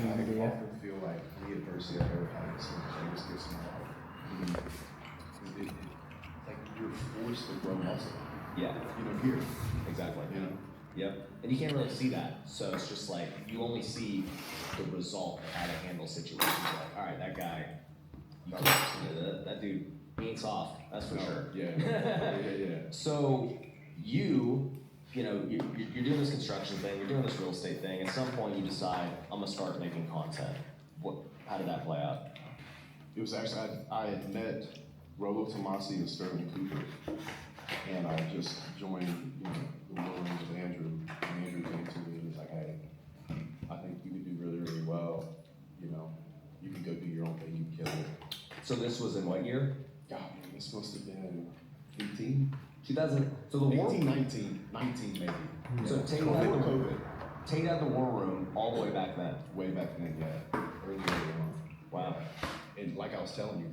community. I often feel like the adversity I've ever had is the biggest gifts in my life. Like you're forced to grow muscle. Yeah. Here. Exactly. Yep. And you can't really see that. So it's just like you only see the result of how to handle situations. Like, all right, that guy, that dude, he ain't soft. That's for sure. Yeah. So you're doing this construction thing, you're doing this real estate thing. At some point, you decide I'm gonna start making content. How did that play out? It was actually I had met Rolo Tomasi and Sterling Cooper, and I just joined the war rooms with Andrew. And Andrew came to me and was like, "Hey, I think you could do really, really well. You can go do your own thing. You can kill it." So this was in what year? God, man, this must have been 18. 2000. So the war. 18, 19 maybe. So Tate had the war room all the way back then. Way back then, yeah. Early on. Wow. And like I was telling you,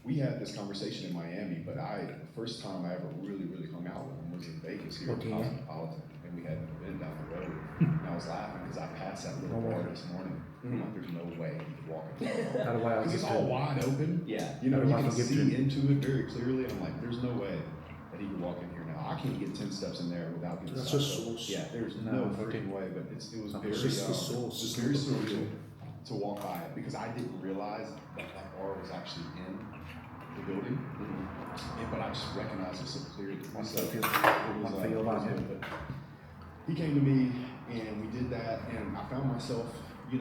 we had this conversation in Miami, but the first time I ever really, really hung out with him was in Vegas here at Cosmopolitan. And we had an event down the road. And I was laughing because I passed that little bar this morning. I'm like, there's no way he could walk in there. Because it's all wide open. Yeah. You can see into it very clearly. And I'm like, there's no way that he could walk in here now. I can't get 10 steps in there without getting stopped. Yeah, there's no freaking way. But it was very surreal to walk by it because I didn't realize that bar was actually in the building, but I just recognized it so clearly myself. But he came to me and we did that, and I found myself, in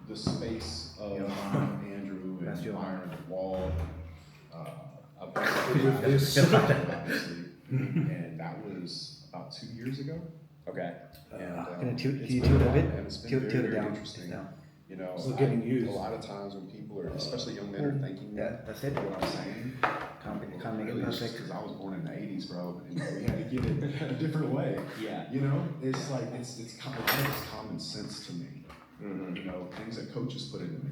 the space of Andrew and Byron and Wall. Obviously, and that was about 2 years ago. Okay. Can you tilt a bit? It's been very interesting. Still getting used. A lot of times when people are, especially young men, are thinking that's it. what I'm saying, Can't make it perfect. because I was born in the '80s, bro, and we had to get it a different way. Yeah. It's like it's common sense to me. Things that coaches put into me,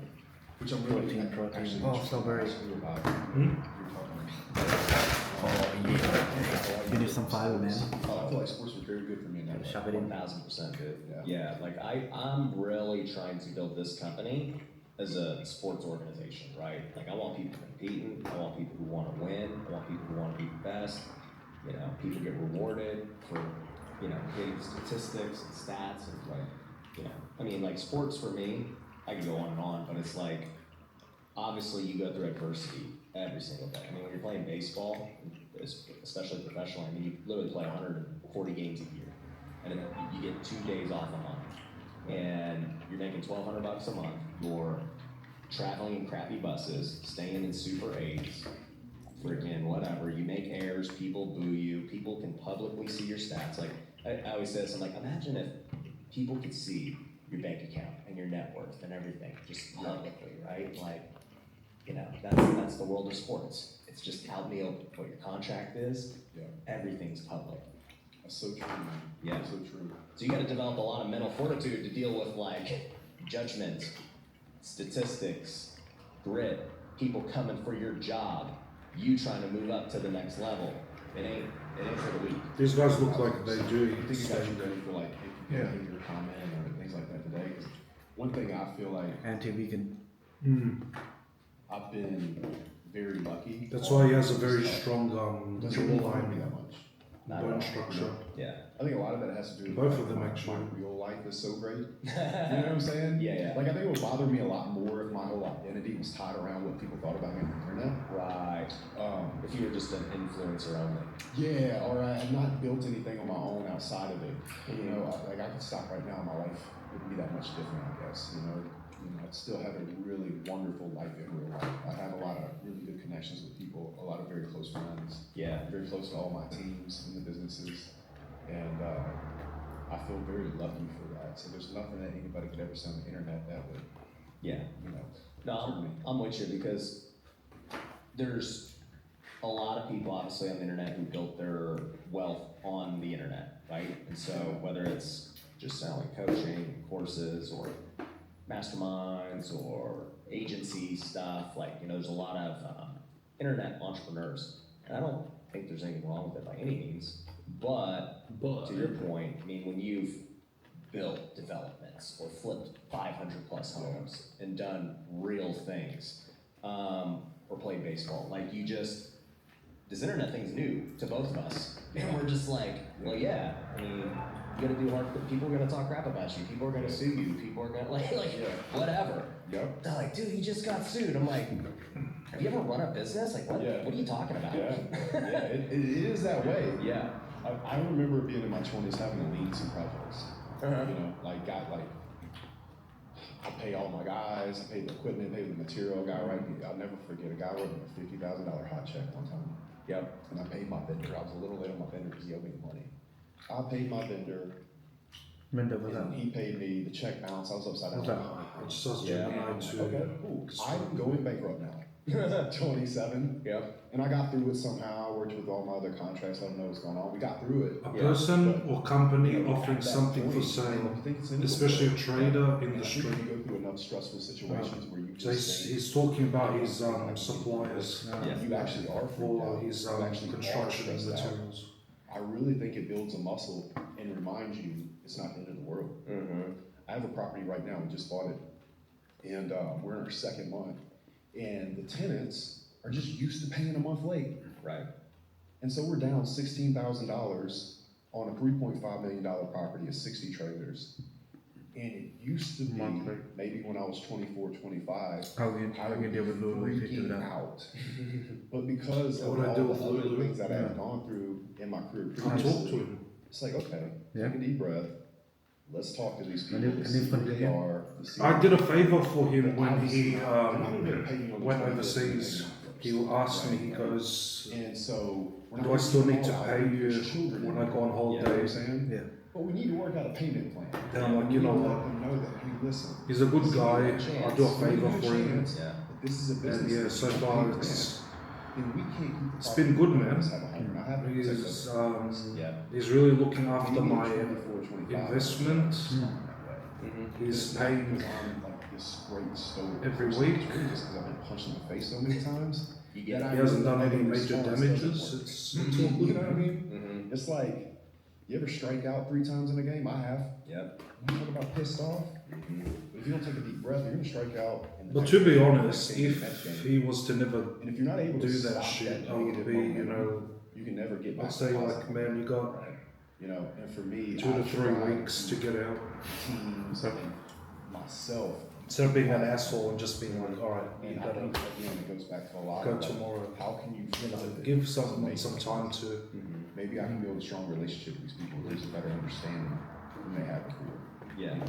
which I'm really actually so very. about. You're talking. You need some fiber, man. I feel like sports was very good for me in that way. Shove it in. 1000% good. Yeah. Like I'm really trying to build this company as a sports organization, right? Like I want people competing. I want people who want to win. I want people who want to be the best. People get rewarded for, hitting statistics and stats and like sports for me, I can go on, but it's like, obviously you go through adversity every single day. When you're playing baseball, especially professionally, you literally play 140 games a year, and then you get 2 days off a month, and you're making $1,200 a month. You're traveling in crappy buses, staying in Super 8s, freaking whatever. You make errors, people boo you, people can publicly see your stats. Like I always say this, I'm like, imagine if people could see your bank account and your net worth and everything just publicly, right? Like, that's the world of sports. It's just out in the open. What your contract is, everything's public. That's so true, man. Yeah. That's so true. So you got to develop a lot of mental fortitude to deal with like judgment, statistics, grit, people coming for your job, you trying to move up to the next level. It ain't for the weak. These guys look like they do. I think you guys are ready for like if you can your comment or things like that today. 'Cause one thing I feel like Anti-vegan. I've been very lucky. That's why he has a very strong Doesn't really bother me that much. bone structure. Yeah. I think a lot of that has to do with Both of them, my actually. real life is so great. You know what I'm saying? Yeah. Like I think it would bother me a lot more if my whole identity was tied around what people thought about me on the internet. Right. If you were just an influencer only. Yeah, or I had not built anything on my own outside of it. I could stop right now and my life wouldn't be that much different, I guess. I'd still have a really wonderful life in real life. I have a lot of really good connections with people, a lot of very close friends. Yeah. Very close to all my teams in the businesses. And I feel very lucky for that. So there's nothing that anybody could ever say on the internet that would, No, I'm with you because there's a lot of people obviously on the internet who built their wealth on the internet, right? And so whether it's just selling coaching courses or masterminds or agency stuff, there's a lot of internet entrepreneurs. And I don't think there's anything wrong with it by any means, but to your point, when you've built developments or flipped 500 plus homes and done real things, or played baseball. Like this internet thing's new to both of us. And we're just like, well, yeah, I mean, you gotta do hard, people are gonna talk crap about you, people are gonna sue you, people are gonna, whatever. Yep. They're like, dude, he just got sued. I'm like, have you ever run a business? Like, what are you talking about? It is that way. Yeah. I remember being in my 20s having to lead some projects. Uh-huh. You know, I pay all my guys, I pay the equipment, pay the material. I'll never forget, a guy wrote me a $50,000 hot check one time. Yep. And I paid my vendor. I was a little late on my vendor because he owed me the money. I paid my vendor, Mendo was that? and he paid me. The check bounced. I was upside down. What's that? It says Yeah. Gemini too. Okay, cool. I'm going bankrupt now. 27. Yep. And I got through it somehow. I worked with all my other contracts. Let them know what's going on. We got through it. A Yeah. person or company You know, offering at that something for point, sale, you think it's inevitable. especially a trader in And the I think street. you go through enough stressful situations where you So just think, he's talking about his suppliers Yeah. you actually are freaked for out. his You actually are construction stressed out. materials. I really think it builds a muscle and reminds you it's not the end of the world. Mm-hmm. I have a property right now, we just bought it, and we're in our second month, and the tenants are just used to paying a month late. Right. And so we're down $16,000 on a $3.5 million property of 60 trailers. And it used to be, Monthly. maybe when I was 24, 25, How you deal with Lulu if you do freaking that? out. But because Yeah, of what I do all with the other Lulu, things that I yeah. have gone through in my career I talk to previously, him. it's like, okay, Yeah. take a deep breath. Let's talk to these people, And if- to and see if who when they you- are. to see I did a favor for him when he They're not gonna pay me on the went 25th, overseas. they're He gonna pay asked me, right? he goes, And so, we're not do I gonna still keep need to them all pay out. you There's children when in I go on there. holiday? You know what I'm saying? Yeah. But we need to work out a payment plan. Then I'm like, you know We need to what? let them know that, hey, listen. He's a good this is guy. your I'll chance. do a Give favor you a for him. chance, Yeah. but this is a And business. yeah, that so you far pay rent. it's Then we can't keep the it's been good, property. man. Let's have a home. I have to protect he's those. Yeah. he's really looking after Maybe my 24, 25. investment. Mm-hmm. He's It's not paying because I'm like this great stoic. every person. week. It's really just because I've been punched in the face so many times. You that get I He hasn't know done that any my major response damages. doesn't work. It's all You good. know what I mean? Mm-hmm. It's like, you ever strike out 3 times in a game? I have. Yep. You talk about pissed off? But if you don't take a deep breath, you're gonna strike out. in the But next to be game, honest, next game, next if game. he was to never And if you're not able to do that stop shit, that I would negative be, momentum, you can never get back. I'd say to like, positive. man, you got You know, and for me, 2 to I 3 try weeks to get out. teams and myself. Instead of being an asshole and just being like, all right, you And I better think again, it goes back to a lot go of like, tomorrow. how can you You know, flip it give to someone make some it time positive? to. Maybe I can build a strong relationship with these people. There's a better understanding than they had before. Yeah. You know,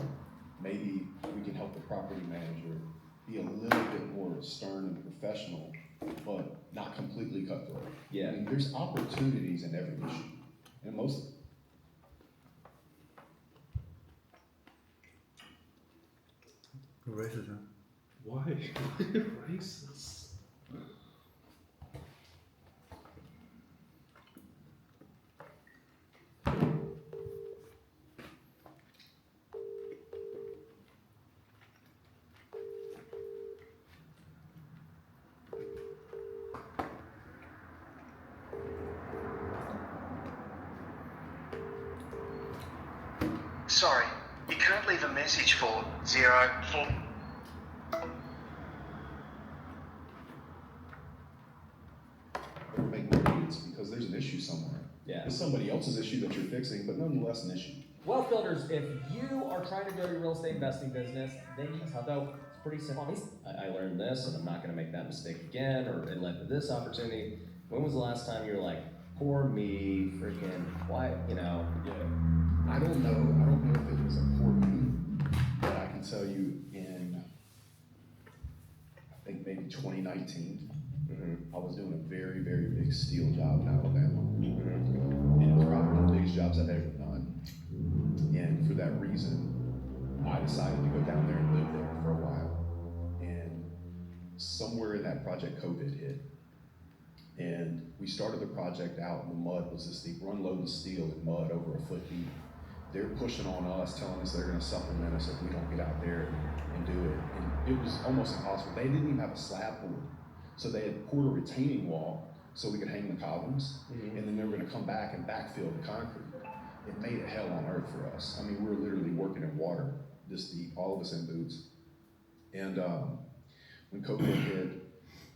maybe we can help the property manager be a little bit more stern and professional, but not completely cutthroat. Yeah. I mean, there's opportunities in every issue, and most. Racism. Why? Racist. Sorry, you can't leave a message for 04. Make millions because there's an issue somewhere. Yeah. It's somebody else's issue that you're fixing, but nonetheless an issue. Wealth builders, if you are trying to build your real estate investing business, then you can though it's pretty simple. I learned this, and I'm not going to make that mistake again, or it led to this opportunity. When was the last time you're like, poor me, freaking, why, you know? Yeah. I don't know if it was a poor me, but I can tell you in, I think maybe 2019, I was doing a very, very big steel job in Alabama. And it was probably one of the biggest jobs I've ever done. And for that reason, I decided to go down there and live there for a while. And somewhere in that project, COVID hit. And we started the project out, and the mud was this deep. We're unloading steel in mud over a foot deep. They're pushing on us, telling us they're going to supplement us if we don't get out there and do it. And it was almost impossible. They didn't even have a slab poured. So they had poured a retaining wall so we could hang the columns, and then they were going to come back and backfill the concrete. it made it hell on earth for us. I mean, we were literally working in water, all of us in boots. And when COVID hit,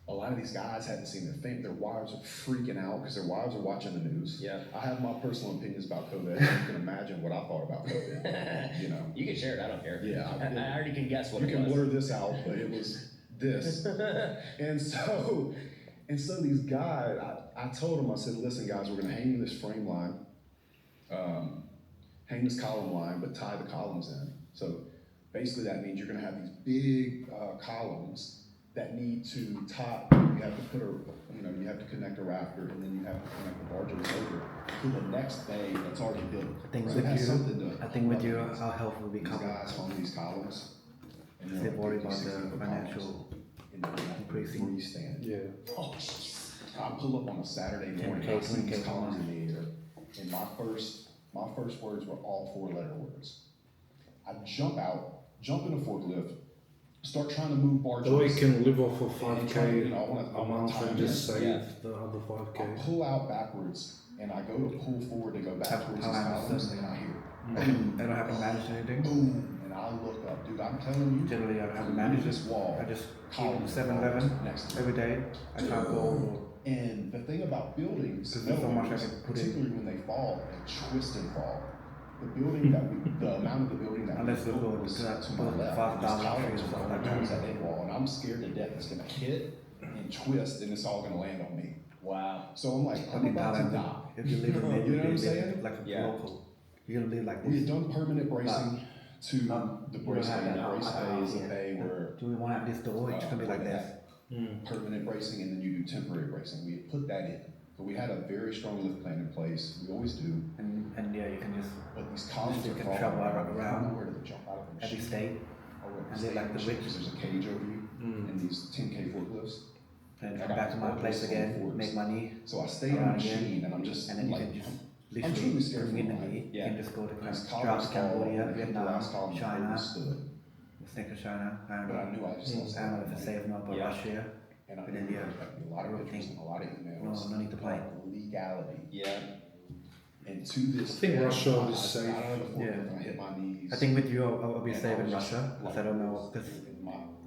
a lot of these guys hadn't seen their family. Their wives are freaking out because their wives are watching the news. Yeah. I have my personal opinions about COVID. You can imagine what I thought about COVID. You know. You can share it, I don't care. Yeah. I already can guess what You it can was. blur this out, but it was this. And so these guys, I told them, I said, listen guys, we're gonna hang this frame line, hang this column line, but tie the columns in. So basically that means you're gonna have these big columns that need to tie, you have to put you have to connect a rafter, and then you have to connect the barges over to the next bay that's already built. I think So with it has you, something to I think with hold you, up against. our health will be These covered. guys hung these columns. And They they're worry like about 50, the 60 foot financial columns. And they're like increasing. freestanding. Yeah. Oh, jeez. I pull up on a Saturday morning, 10K, I see these 20K columns a in the air, and my first words were all 4-letter words. I jump in a forklift, start trying to move barges. The way you can live off of And 5K you know, I wanna a month time and just in. save Yeah. the other I 5K. pull out backwards, and I go to pull forward to go back towards how these I columns, understand. and I hear I don't have to manage anything. boom, and I look up, dude, I'm telling you, Generally, I haven't through managed this it. wall, I just keep columns 7-Eleven next to me. every day. I can't go. And the thing about buildings, Because there's so much I buildings, can put in. particularly when they fall, they twist and fall. The building the amount of the building that Unless we we built go was to that to my left, fast and these down columns street or were something like towards that. that end wall, and I'm scared to death it's gonna hit and twist, and it's all gonna land on me. Wow. So I'm like, But I'm in about to Thailand, die. if you live in there, You know what I'm live saying? like a Yeah. local. You live like We had this. done permanent bracing to the you brace don't have bay. that The brace out- bay is a yeah. bay where Do we want to have this door? It's gonna be like where they this. have permanent bracing, and then you do temporary bracing. We had put that in, but we had a very strong lift plan in place. We always do, And yeah, you can just but these columns You are can falling travel around. I around don't know where to jump out of the every machine. state Or where to and stay they like in the machine, width. 'cause there's a cage over you in these 10K forklifts. and I come got back to my forklifts place on again, forks. make money, So I stay in the Around again, machine, and I'm just and then you like, can just I'm truly literally scared for in my the life. You Yeah. can just go to these drop columns to fall, Cambodia, and the Vietnam, last column China, stood. stick to China, But I and knew I just lost I don't know if money. it's safe now, but Yeah. Russia. And I But knew then, there yeah, was like a lot of pictures and a lot of emails. No need to play. about legality. Yeah. And to this I think day, Russia I is safe. got out of the forklift Yeah. and I hit my knees. I think with you, I'll be And safe I in was just, Russia, because I don't know, because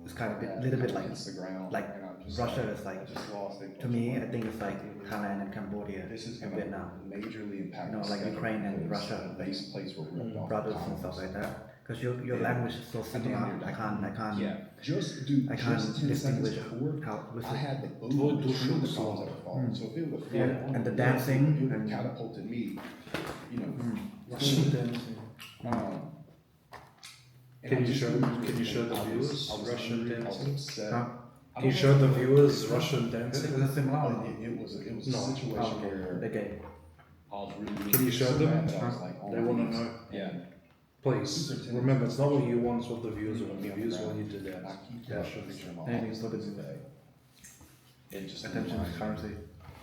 it's kind of a little bit like, against the ground, like and I'm just Russia like, is like, I just lost it. to me, I think it's like Thailand and Cambodia This is and gonna Vietnam. majorly impact. You know, my like schedule Ukraine and because Russia, the base plates were ripped off. the brothers and columns. stuff like that. Because your Yeah. language is so similar, I can't, Yeah. Just, dude, I can't just 10 seconds distinguish before, how, with I it. had the Oh, boom do between the shoot columns that some. were falling. So if it would have Yeah, fallen and the on dancing it would have and- catapulted me, you know. Russian dancing. Um, and Can I you just show- remember can you show the I was- viewers I was Russian angry, I was dancing? upset. Huh? I Can you don't show know the if it viewers was- Russian Is dancing? it similar? but it was a No. situation Oh, okay. where The game. I was really. Can you show them? mad that I was like, oh They my wanna goodness. know. Yeah. Please, remember, it's not what you want, it's what the viewers want. The Yeah. viewers want you to And I dance. keep Yeah, that sure. picture in my Maybe office put it to in this day. It just Attention reminds is me, currency.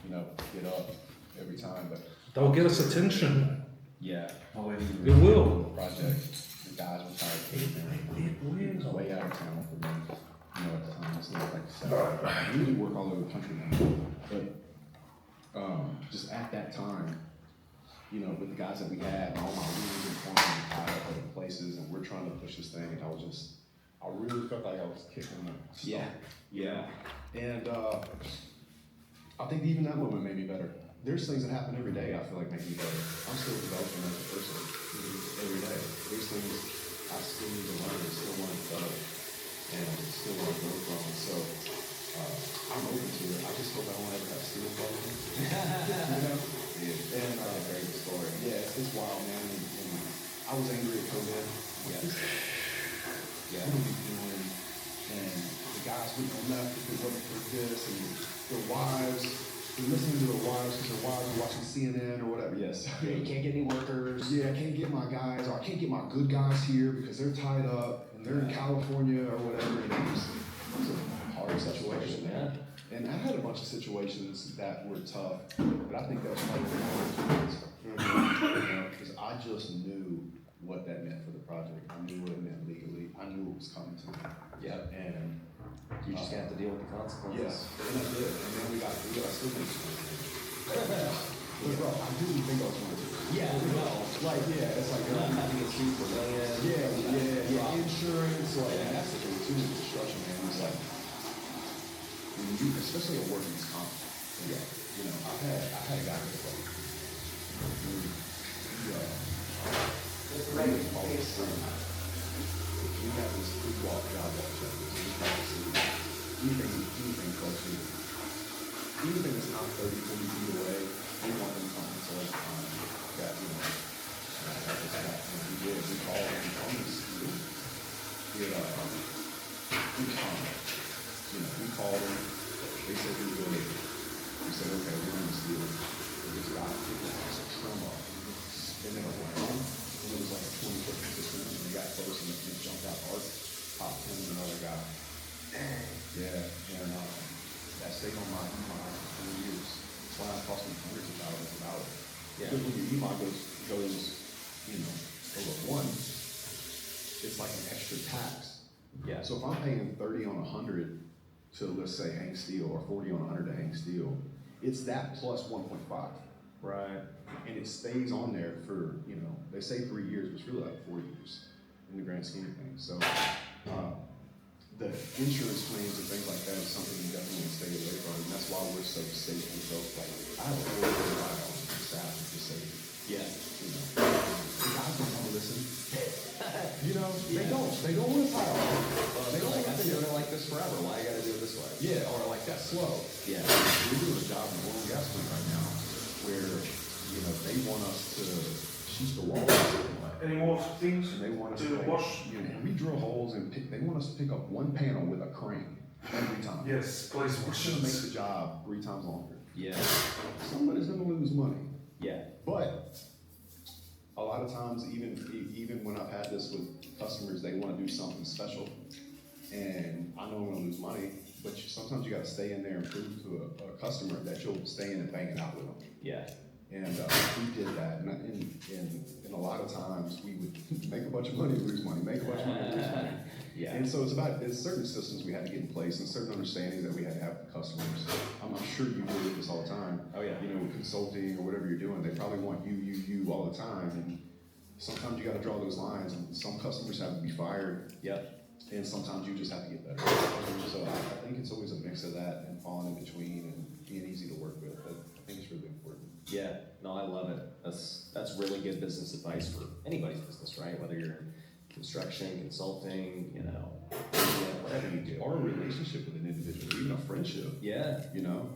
you know, get up every time, but. That'll get us attention. Yeah. Always. It will. Project, the guys were tired of It was way out of town for me, you know, at the time, it's not like I usually work all over the country now, but, just at that time, you know, with the guys that we had, and all my leaders and forming and tied up other places, and we're trying to push this thing, and I really felt like I was kicking the Yeah. stuff. Yeah. And, I think even that moment made me better. There's things that happen every day I feel like make me better. I'm still developing as a person every day. There's things I still need to learn, and still want to develop, and still want to grow from. So I'm open to it. I just hope I don't ever have steel problems. You know? Yeah. And That's a great story. yeah, it's wild, man. And I was angry at COVID. Yeah. Yeah. What are we doing? And the guys wouldn't have left if it wasn't for this, and their wives. They're listening to their wives because their wives are watching CNN or whatever. Yes. Yeah, you can't get any workers. Yeah, I can't get my guys, or I can't get my good guys here because they're tied up and they're in California or whatever. And it was a hard situation, man. And I had a bunch of situations that were tough, but I think that was probably the hardest ones. Because I just knew what that meant for the project. I knew what it meant legally. I knew what was coming to me. Yeah. And You just have to deal with the consequences. yes, and I did. And then we got still make some. But bro, I do think I was going to. Yeah, well, Like, yeah, it's like, How to get sued for millions. yeah, insurance, like, and that's the thing too with construction, man, it's like, when you, especially a workman's comp, yeah, you know, I had a guy who's like, we have this big walk job walk check, anything close to, anything that's not 30, 40 feet away, we want them coming to like, that, you know, we call them, we called them, they said we were good. We said, okay, we're gonna steal it. We just got to take a trim off, spin it around, and it was like a 20-foot position, and they got close and it jumped out hard, popped him and another guy. Yeah, and that stayed on my mind for 4 years. That's why it cost me hundreds of thousands of dollars. Yeah. Because when your EMI goes, you know, over one, it's like an extra tax. Yeah. So if I'm paying 30 on 100 to, let's say, hang steel, or 40 on 100 to hang steel, it's that plus 1.5. Right. And it stays on there for, you know, they say 3 years, but it's really like 4 years in the grand scheme of things. So the insurance claims and things like that is something you definitely want to stay away from. And that's why we're so safe and so, like, I have a whole lot of staff to just say, Yeah. you know, the guys don't want to listen. You know, they don't want to file. They don't like, I've been doing it like this forever. Why I gotta do it this way? Yeah, or like that's slow. Yeah. We're doing a job in oil and gas plant right now where, you know, they want us to shoot the walls. Any more things And they want us to like, wash? you know, we drill holes and they want us to pick up one panel with a crane every time. Yes, please It's wash. gonna make the job 3 times longer. Yeah. Somebody's gonna lose money. Yeah. But a lot of times, even when I've had this with customers, they want to do something special, and I know I'm going to lose money. But sometimes you got to stay in there and prove to a customer that you'll stay in and bang it out with them. Yeah. And we did that, and a lot of times we would make a bunch of money, lose money, make a bunch of money, lose money. Yeah. And so it's certain systems we had to get in place and certain understandings that we had to have with customers. I'm sure you deal with this all the time. Oh, yeah. You know, with consulting or whatever you're doing, they probably want you all the time. And sometimes you got to draw those lines, and some customers have to be fired. Yep. And sometimes you just have to get better. So I think it's always a mix of that and falling in between and being easy to work with. But I think it's really important. Yeah, no, I love it. That's really good business advice for anybody's business, right? Whether you're in construction, consulting, you know, whatever you do. Or a relationship with an individual, even a friendship. Yeah. You know,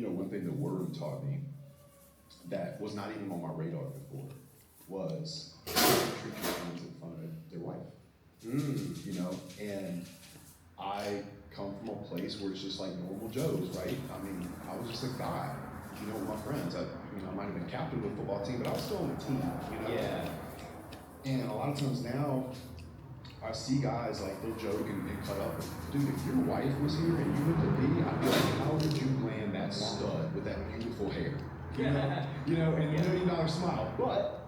one thing the Word taught me that was not even on my radar before was treat your friends in front of their wife. You know, and I come from a place where it's just like normal Joes, right? I mean, I was just a guy, you know, with my friends. I might have been captain of the football team, but I was still on the team, you know? Yeah. And a lot of times now, I see guys like they'll joke and cut up. Dude, if your wife was here and you went to be, I'd be like, how did you land that stud with that beautiful hair? You know, and $1 million smile. But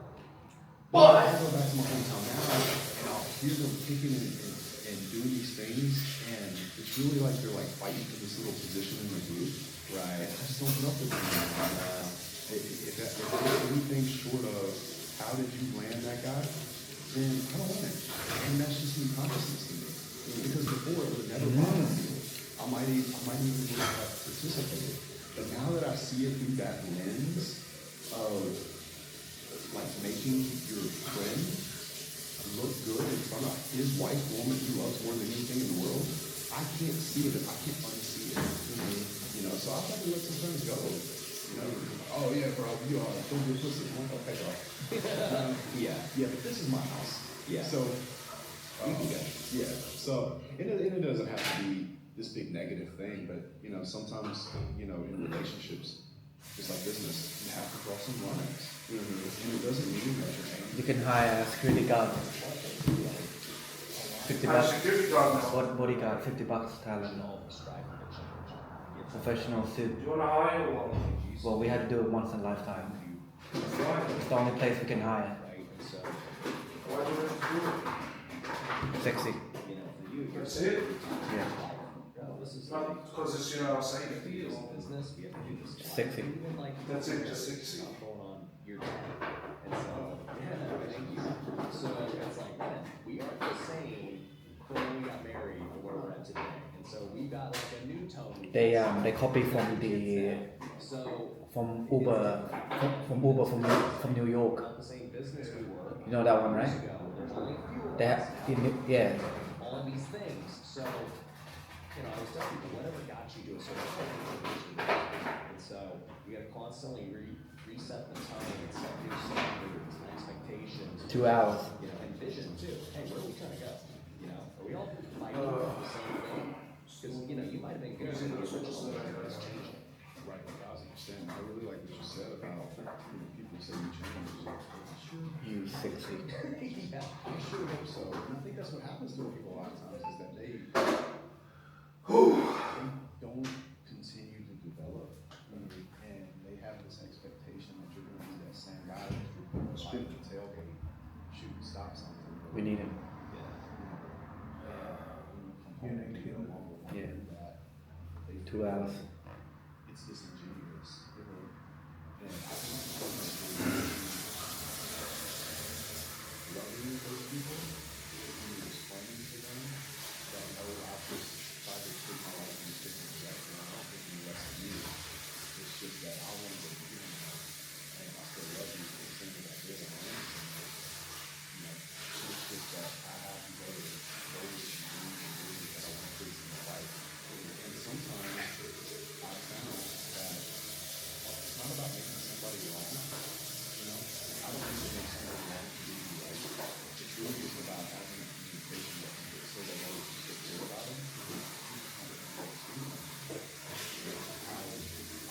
I go back to my hometown now, and I'll hear them kicking and doing these things, and it's really like they're like fighting for this little position in the group. Right. I just don't put up with them. If there's anything short of how did you land that guy, then I don't want it. And that's just new consciousness to me. Because before it would have never bothered me. I might even have participated. But now that I see it through that lens of like making your friend look good in front of his wife, woman he loves more than anything in the world, I can't see it. I can't unsee it. You know, so I've had to let some friends go. You know, oh yeah, bro, you are don't be a pussy. Okay, bro. Yeah, but this is my house. Yeah. So yeah. So it doesn't have to be this big negative thing, but you know, sometimes in relationships, just like business, you have to draw some lines. And it doesn't mean that you're angry. You can hire a security guard. 50 bucks. Security guard now. Bodyguard, $50 talent. Professional suit. Do you want to hire one? Well, we had to do it once in a lifetime. It's the only place we can hire. Why do you have to do it? Sexy. That's it? Yeah. Not because it's, safety or... Business, we have to do this. Sexy. Even like That's it, just 60. going on your time. They copy from the from Uber from New York. You know that one, right? They have yeah. All these things. So, I was telling people, whatever got you to a certain point, and so you got to constantly reset the tone and set new standards and expectations. 2 hours. And vision too. Hey, where are we trying to go? Are we all fighting for the same thing? Because you might have been good at the original, but it's changing. Right, 1,000%. I really like what you said about people say you change. Sure. You 60. Yeah. I sure hope so. And I think that's what happens to people a lot of times is that they don't continue to develop and they have this expectation that you're going to be that same guy that's like the tailgate, shooting stop something. We need him. Yeah. 2 hours. It's disingenuous. And I think loving those people and explaining to them that no, I've just tried to take my life in a different direction. I don't think any less of you. It's just that I want to go here now. And I still love you for the things that I did on my own. It's just that I have these other goals and dreams and visions that I want to face in my life. And sometimes I found that it's not about making somebody wrong. I don't need to make somebody wrong to do you right. It's really just about having a communication that can get so that others can get clear about them. I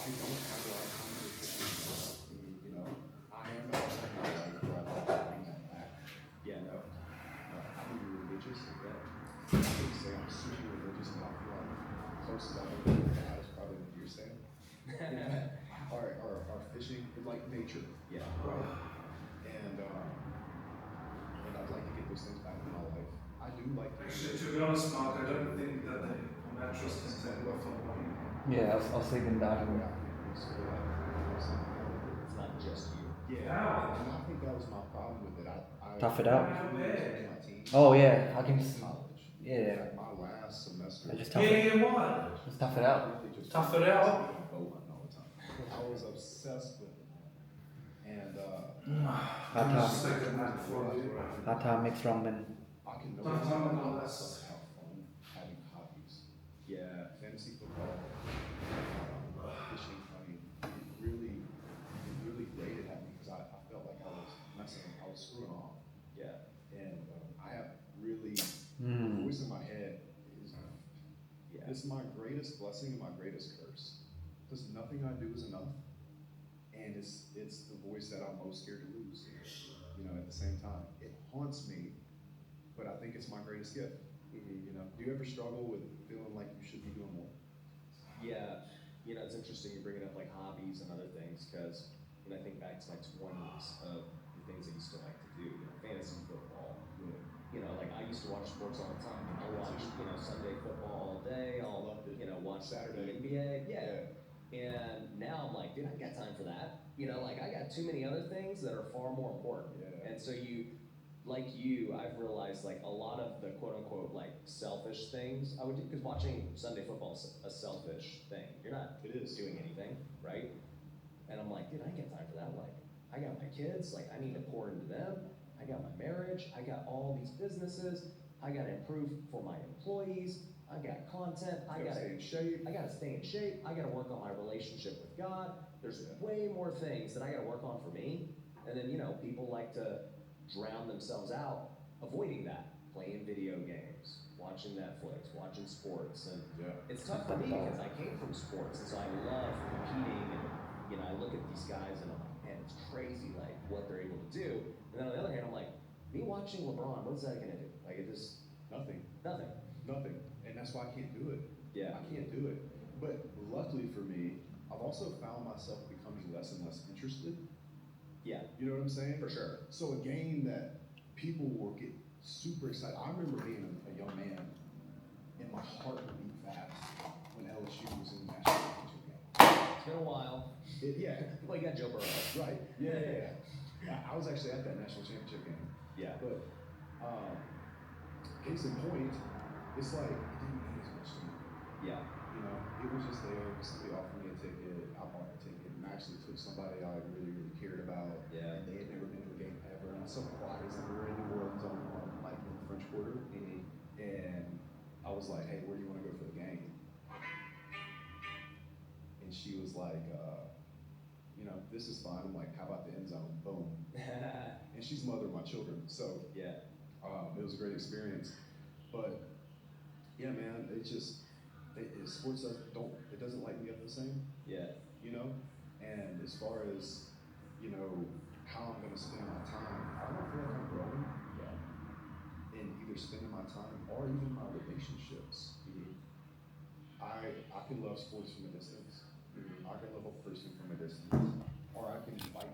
don't have a lot of time with people. I am not a life where I like to bring that back. I'm really religious. I would say I'm super religious and I feel like close as I've ever been to God is probably the deer stand. Or fishing, like nature. Yeah. Right. And I'd like to get those things back in my life. I do like to. Actually, to be honest, Mark, I don't think that the mattress can take well from one. Yeah, I was thinking that. It's not just you. Yeah. And I think that was my problem with it. I Tough it out. my team. Oh yeah, I can. College. Yeah. Like my last semester. I just tough it. What? Just tough it out. Really just Tough it out. bow hunting all the time. I was obsessed with it. And Hard time. Second night for you. Hard time makes strong men. I can know Don't tell me no myself less. have fun having hobbies. Yeah. Fantasy football, fishing, hunting, it really grated at me because I felt like I was screwing off. Yeah. And I have really, the Mm. voice in my head is, Yeah. it's my greatest blessing and my greatest curse. Because nothing I do is enough. And it's the voice that I'm most scared to lose, at the same time. It haunts me, but I think it's my greatest gift. Do you ever struggle with feeling like you should be doing more? Yeah, it's interesting you bringing up like hobbies and other things because when I think back to my 20s of the things I used to like to do, fantasy football. Like I used to watch sports all the time. I watched, Sunday football all day. I'll, watch Saturday. the NBA. Yeah. And now I'm like, dude, I ain't got time for that. Like I got too many other things that are far more important. Yeah. And so I've realized like a lot of the quote unquote like selfish things I would do because watching Sunday football is a selfish thing. You're not doing anything, right? And I'm like, dude, I ain't got time for that. Like, I got my kids, like I need to pour into them. I got my marriage, I got all these businesses, I gotta improve for my employees, I got content, I gotta stay in shape. I gotta stay in shape, I gotta work on my relationship with God. There's way more things that I gotta work on for me. And then, people like to drown themselves out avoiding that, playing video games, watching Netflix, watching sports. And it's tough for me because I came from sports, and so I love competing. And, I look at these guys and I'm like, man, it's crazy, like what they're able to do. And then on the other hand, I'm like, me watching LeBron, what's that gonna do? Like it just, Nothing. nothing. And that's why I can't do it. Yeah. I can't do it. But luckily for me, I've also found myself becoming less and less interested. Yeah. You know what I'm saying? For sure. So a game that people will get super excited. I remember being a young man and my heart would beat fast when LSU was in the national championship game. It's been a while. Yeah. Well, you got Joe Burrow. Right. Yeah. I was actually at that national championship game. Yeah. But case in point, it's like it didn't mean as much to me. Yeah. you know, it was just there. Somebody offered me a ticket. I bought a ticket and actually took somebody I really, really cared about. Yeah. And they had never been to a game ever. And I'm so quiet. We were in New Orleans on like in the French Quarter. And I was like, hey, where do you want to go for the game? And she was like, you know, this is fine. I'm like, how about the end zone? Boom. And she's the mother of my children. So Yeah. it was a great experience. But yeah, man, sports doesn't light me up the same, Yeah. you know? And as far as, you know, how I'm gonna spend my time, I don't feel like I'm growing in either spending my time or even my relationships. I can love sports from a distance. I can love a person from a distance. Or I can fight